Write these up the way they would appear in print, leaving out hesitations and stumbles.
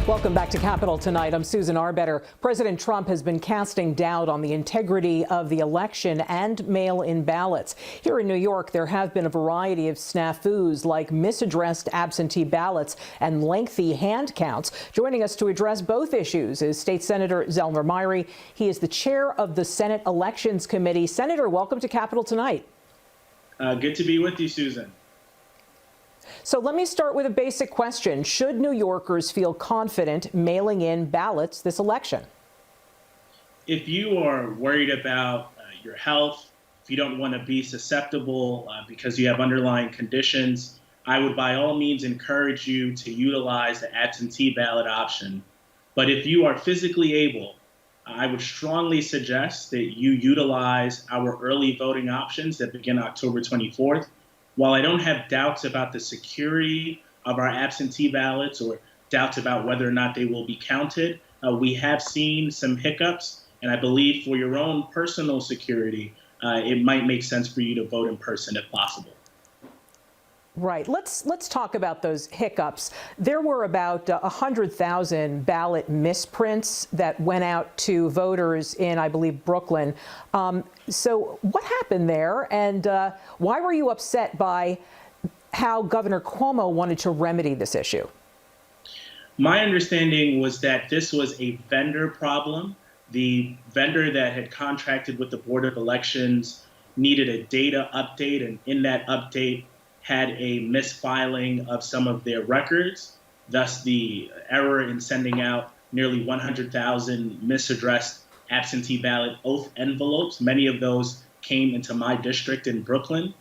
Welcome back to Capitol Tonight. I'm Susan Arbetter. President Trump has been casting doubt on the integrity of the election and mail-in ballots. Here in New York, there have been a variety of snafus like misaddressed absentee ballots and lengthy hand counts. Joining us to address both issues is State Senator Zellnor Myrie. He is the chair of the Senate Elections Committee. Senator, welcome to Capitol Tonight. Good to be with you, Susan. So let me start with a basic question. Should New Yorkers feel confident mailing in ballots this election? If you are worried about your health, if you don't want to be susceptible because you have underlying conditions, I would by all means encourage you to utilize the absentee ballot option. But if you are physically able, I would strongly suggest that you utilize our early voting options that begin October 24th. While I don't have doubts about the security of our absentee ballots or doubts about whether or not they will be counted, we have seen some hiccups, and I believe for your own personal security, it might make sense for you to vote in person if possible. Right. Let's talk about those hiccups. There were about 100,000 ballot misprints that went out to voters in, I believe, Brooklyn. So what happened there, and why were you upset by how Governor Cuomo wanted to remedy this issue? My understanding was that this was a vendor problem. The vendor that had contracted with the Board of Elections needed a data update, and in that update had a misfiling of some of their records, thus the error in sending out nearly 100,000 misaddressed absentee ballot oath envelopes. Many of those came into my district in Brooklyn.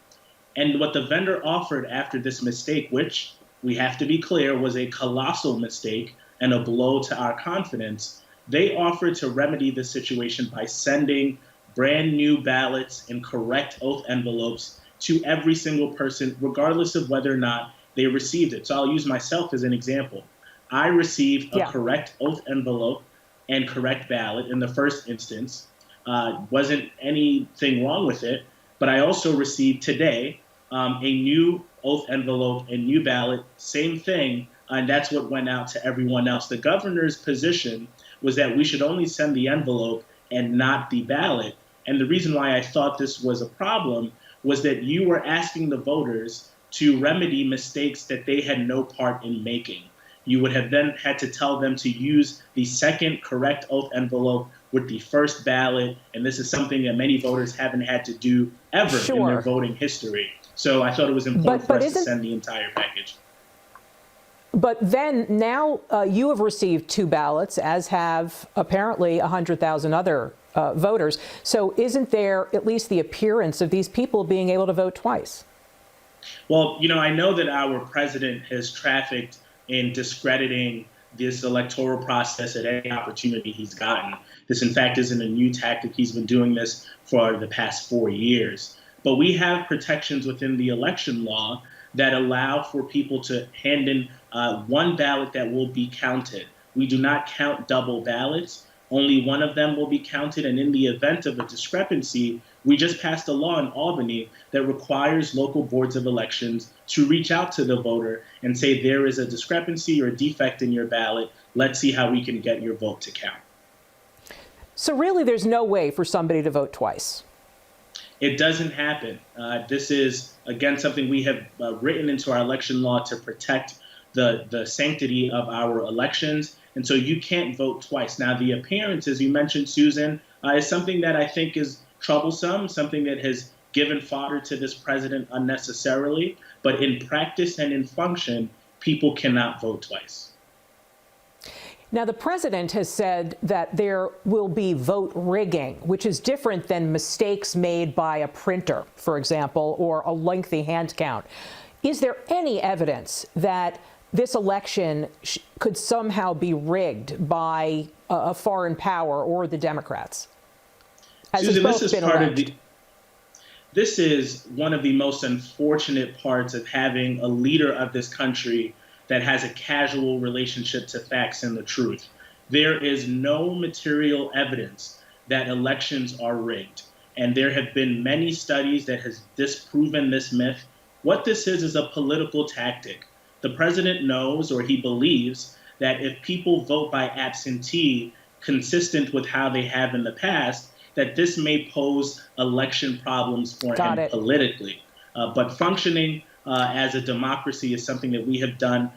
And what the vendor offered after this mistake, which we have to be clear was a colossal mistake and a blow to our confidence, they offered to remedy the situation by sending brand new ballots in correct oath envelopes to every single person, regardless of whether or not they received it. So I'll use myself as an example. I received a correct oath envelope and correct ballot in the first instance. Wasn't anything wrong with it, but I also received today a new oath envelope and new ballot, same thing, and that's what went out to everyone else. The governor's position was that we should only send the envelope and not the ballot. And the reason why I thought this was a problem was that you were asking the voters to remedy mistakes that they had no part in making. You would have then had to tell them to use the second correct oath envelope with the first ballot, and this is something that many voters haven't had to do ever in their voting history. So I thought it was important for us to send the entire package. But then now you have received 2 ballots, as have apparently 100,000 other voters. So isn't there at least the appearance of these people being able to vote twice? Well, you know, I know that our president has trafficked in discrediting this electoral process at any opportunity he's gotten. This, in fact, isn't a new tactic. He's been doing this for the past 4 years. But we have protections within the election law that allow for people to hand in one ballot that will be counted. We do not count double ballots. Only one of them will be counted, and in the event of a discrepancy, we just passed a law in Albany that requires local boards of elections to reach out to the voter and say there is a discrepancy or a defect in your ballot. Let's see how we can get your vote to count. So really, there's no way for somebody to vote twice? It doesn't happen. This is, again, something we have written into our election law to protect the sanctity of our elections. And so you can't vote twice. Now, the appearance, as you mentioned, Susan, is something that I think is troublesome, something that has given fodder to this president unnecessarily. But in practice and in function, people cannot vote twice. Now, the president has said that there will be vote rigging, which is different than mistakes made by a printer, for example, or a lengthy hand count. Is there any evidence that this election could somehow be rigged by a foreign power or the Democrats? Susan, this is one of the most unfortunate parts of having a leader of this country that has a casual relationship to facts and the truth. There is no material evidence that elections are rigged. And there have been many studies that has disproven this myth. What this is a political tactic. The president knows, or he believes, that if people vote by absentee, consistent with how they have in the past, that this may pose election problems for Got him it. politically. But functioning as a democracy is something that we have done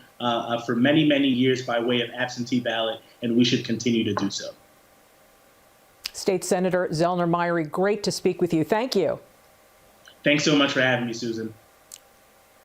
for many, many years by way of absentee ballot, and we should continue to do so. State Senator Zellnor Myrie, great to speak with you. Thank you. Thanks so much for having me, Susan.